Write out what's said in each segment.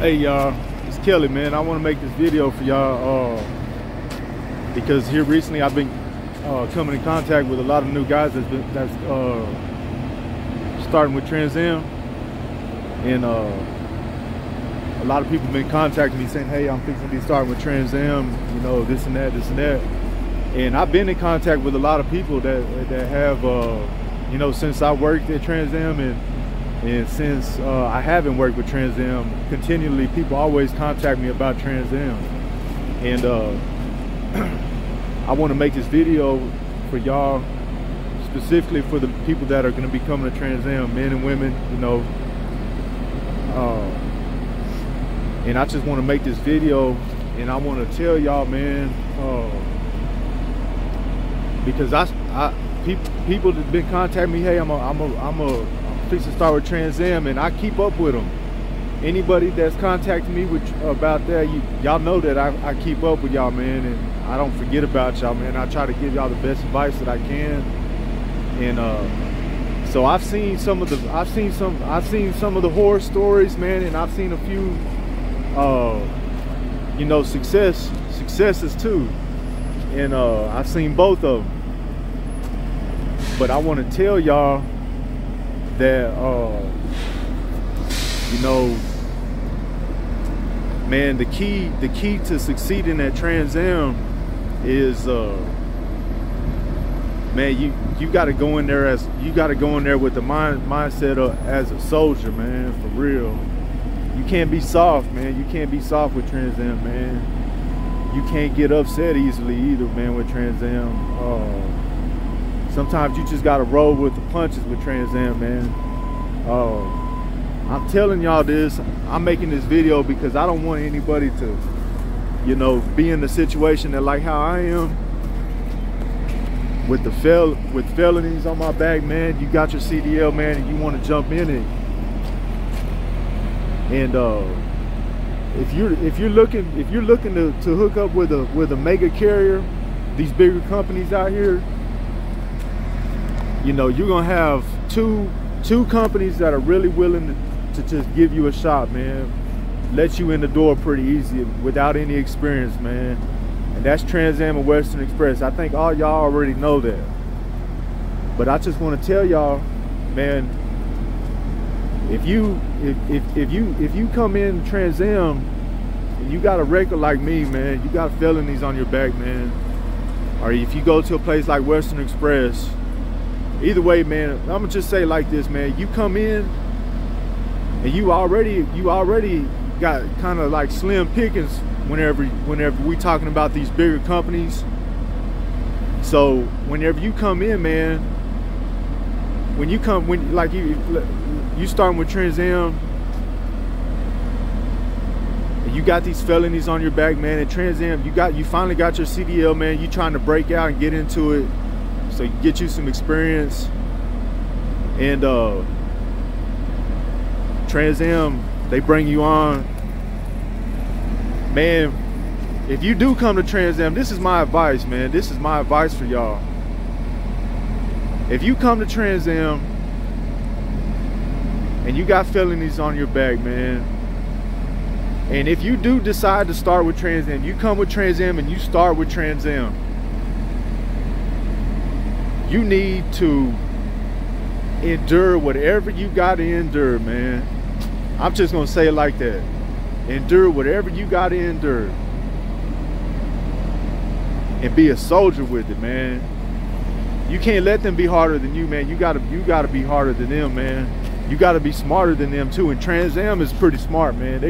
Hey y'all, it's Kelly, man. I want to make this video for y'all because here recently I've been coming in contact with a lot of new guys that's starting with Transam, and a lot of people have been contacting me saying, hey, I'm fixing to be starting with Transam, you know, this and that, and I've been in contact with a lot of people that have you know, since I worked at Transam, and since I haven't worked with Transam, continually people always contact me about Transam. And I want to make this video for y'all, specifically for the people that are going to be coming to Transam, men and women, you know. And I just want to make this video, and I want to tell y'all, man, because people that been contacting me, hey, I'm fixing to start with Transam, and I keep up with them. Anybody that's contacting me about that, y'all know that I keep up with y'all, man, and I don't forget about y'all, man. I try to give y'all the best advice that I can. And so I've seen some of the horror stories, man, and I've seen a few you know, successes too, and I've seen both of them. But I want to tell y'all that you know, man, the key to succeeding at Transam is man, you got to go in there with the mindset of as a soldier, man, for real. You can't be soft, man. You can't be soft with Transam, man. You can't get upset easily either, man, with Transam. Sometimes you just gotta roll with the punches with Transam, man. I'm telling y'all this. I'm making this video because I don't want anybody to, you know, be in the situation that, like how I am, with felonies on my back, man. You got your CDL, man, and you want to jump in it. And if you're looking to hook up with a mega carrier, these bigger companies out here, you know, you're gonna have two companies that are really willing to just give you a shot, man. Let you in the door pretty easy without any experience, man. And that's Transam and Western Express. I think all y'all already know that. But I just want to tell y'all, man, if you come in Transam and you got a record like me, man, you got felonies on your back, man, or if you go to a place like Western Express, either way, man, I'm gonna just say like this, man. You come in and you already got kind of like slim pickings whenever we talking about these bigger companies. So whenever you come in, man, when you starting with Transam, and you got these felonies on your back, man, and Transam, you finally got your CDL, man. You trying to break out and get into it, so you get you some experience. And Transam, they bring you on, man. If you do come to Transam, this is my advice, man. This is my advice for y'all. If you come to Transam and you got felonies on your back, man, and if you do decide to start with Transam, you come with Transam and you start with Transam, you need to endure whatever you got to endure, man. I'm just gonna say it like that. Endure whatever you got to endure, and be a soldier with it, man. You can't let them be harder than you, man. You gotta be harder than them, man. You gotta be smarter than them too. And Transam is pretty smart, man.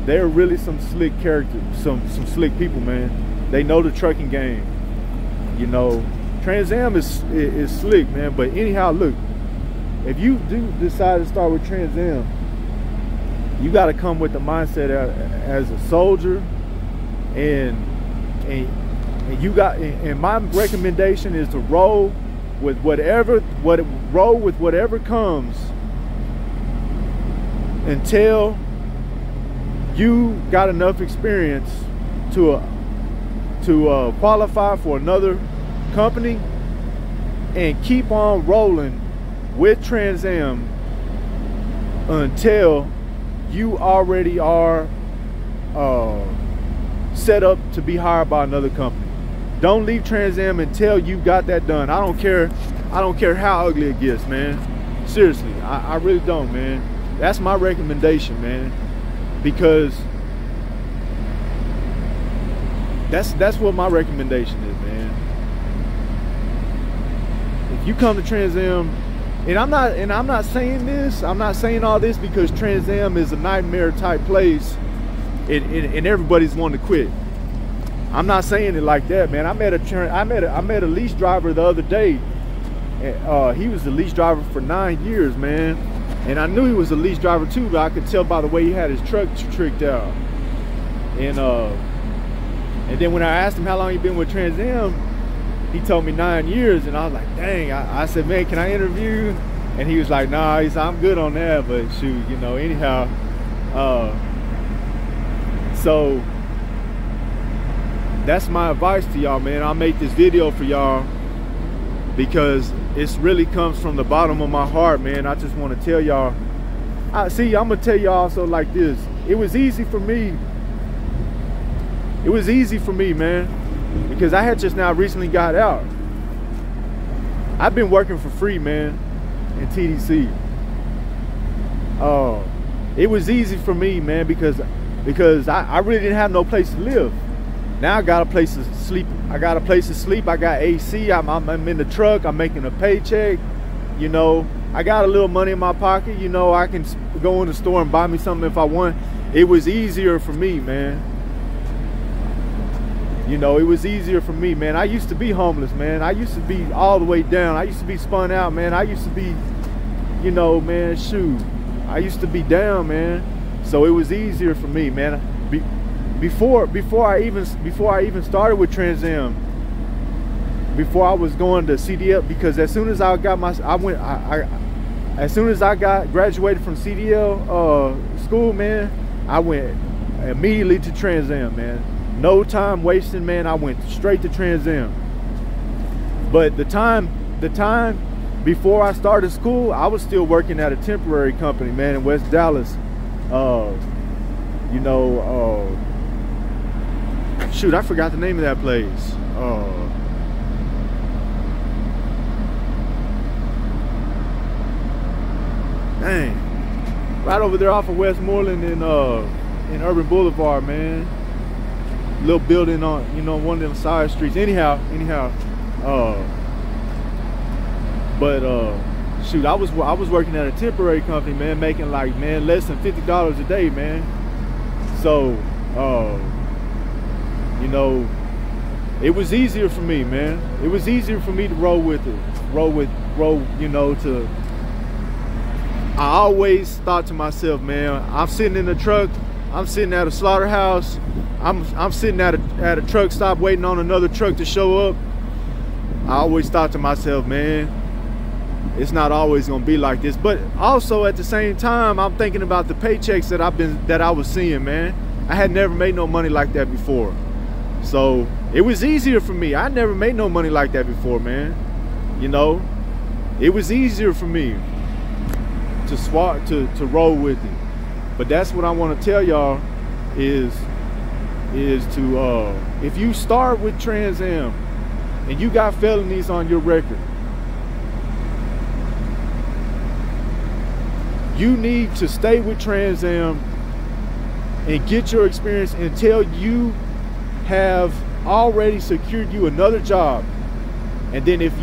They're really some slick characters, some slick people, man. They know the trucking game. You know, Transam is slick, man. But anyhow, look, if you do decide to start with Transam, you got to come with the mindset as a soldier, and my recommendation is to roll with whatever comes until you got enough experience to qualify for another company, and keep on rolling with Transam until you already are set up to be hired by another company. Don't leave Trans Am until you got that done. I don't care how ugly it gets, man. Seriously, I really don't, man. That's my recommendation, man, because that's what my recommendation is, man. If you come to Trans Am, and I'm not saying this, I'm not saying all this because Trans Am is a nightmare type place, and everybody's wanting to quit. I'm not saying it like that, man. I met a lease driver the other day. He was the lease driver for 9 years, man, and I knew he was a lease driver too, but I could tell by the way he had his truck tricked out. And then when I asked him how long he been with Trans Am, he told me 9 years, and I was like, dang. I said, man, can I interview? And he was like, nah. He said, I'm good on that, but shoot, you know. Anyhow, so that's my advice to y'all, man. I'll make this video for y'all because it really comes from the bottom of my heart, man. I just want to tell y'all. See, I'm gonna tell y'all also like this. It was easy for me. It was easy for me, man, because I had just now recently got out. I've been working for free, man, in TDC. It was easy for me, man, because I really didn't have no place to live. Now I got a place to sleep. I got AC. I'm in the truck. I'm making a paycheck. You know, I got a little money in my pocket. You know, I can go in the store and buy me something if I want. It was easier for me, man. You know, it was easier for me, man. I used to be homeless, man. I used to be all the way down. I used to be spun out, man. I used to be, you know, man, shoot. I used to be down, man. So it was easier for me, man. Before I even started with Trans Am, before I was going to CDL, because as soon as I got as soon as I graduated from CDL school, man, I went immediately to Trans Am, man. No time wasting, man. I went straight to Trans Am. But the time before I started school, I was still working at a temporary company, man, in West Dallas. You know, shoot, I forgot the name of that place. Dang, right over there off of Westmoreland in Urban Boulevard, man. Little building on, you know, one of them side streets. Anyhow, shoot, I was working at a temporary company, man, making like, man, less than $50 a day, man. So, you know, it was easier for me, man. It was easier for me to roll with it, you know, to. I always thought to myself, man, I'm sitting in the truck, I'm sitting at a slaughterhouse, I'm sitting at a truck stop waiting on another truck to show up. I always thought to myself, man, it's not always gonna be like this. But also at the same time, I'm thinking about the paychecks that I was seeing, man. I had never made no money like that before. So it was easier for me. I never made no money like that before, man. You know, it was easier for me to roll with it. But that's what I want to tell y'all is to if you start with Trans Am and you got felonies on your record, you need to stay with Trans Am and get your experience until you have already secured you another job. And then if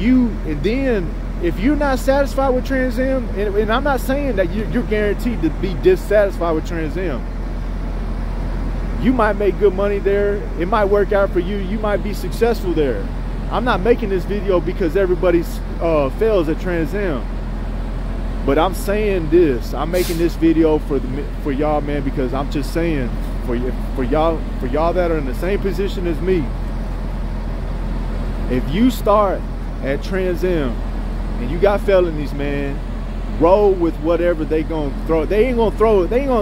you're not satisfied with Trans Am, and I'm not saying that you're guaranteed to be dissatisfied with Trans Am. You might make good money there. It might work out for you. You might be successful there. I'm not making this video because everybody fails at Trans Am. But I'm saying this. I'm making this video for y'all, man, because I'm just saying for y'all that are in the same position as me. If you start at Trans Am and you got felonies, man, roll with whatever they gonna throw. They ain't gonna throw it. They ain't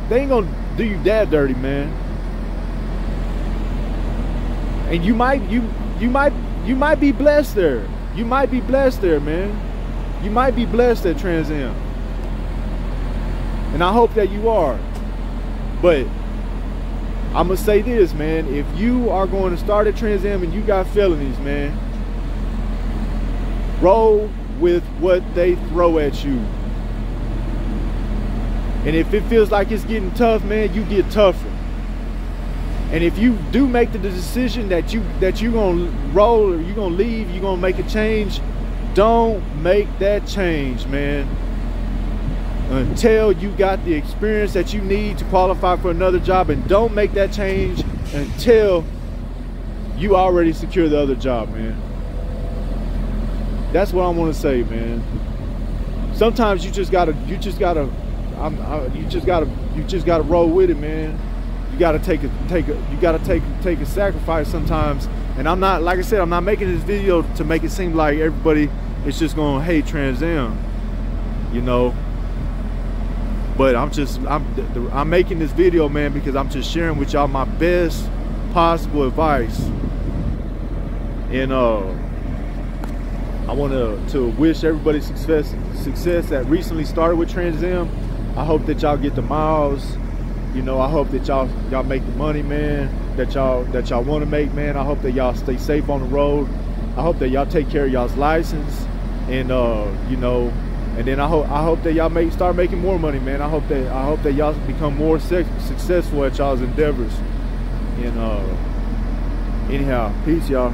gonna do you that dirty, man. And you might be blessed there. You might be blessed there, man. You might be blessed at Trans Am. And I hope that you are. But I'm gonna say this, man, if you are going to start at Transam and you got felonies, man, roll with what they throw at you. And if it feels like it's getting tough, man, you get tougher. And if you do make the decision that you gonna roll, or you gonna leave, you gonna make a change, don't make that change, man, until you got the experience that you need to qualify for another job. And don't make that change until you already secure the other job, man. That's what I want to say, man. Sometimes you just gotta roll with it, man. You gotta take a sacrifice sometimes. And I'm not, like I said, I'm not making this video to make it seem like everybody is just gonna hate Transam, you know. But I'm making this video, man, because I'm just sharing with y'all my best possible advice. And I want to wish everybody success that recently started with Transam. I hope that y'all get the miles. You know, I hope that y'all make the money, man, that y'all want to make, man. I hope that y'all stay safe on the road. I hope that y'all take care of y'all's license, and you know, and then I hope that y'all start making more money, man. I hope that y'all become more successful at y'all's endeavors. And anyhow, peace, y'all.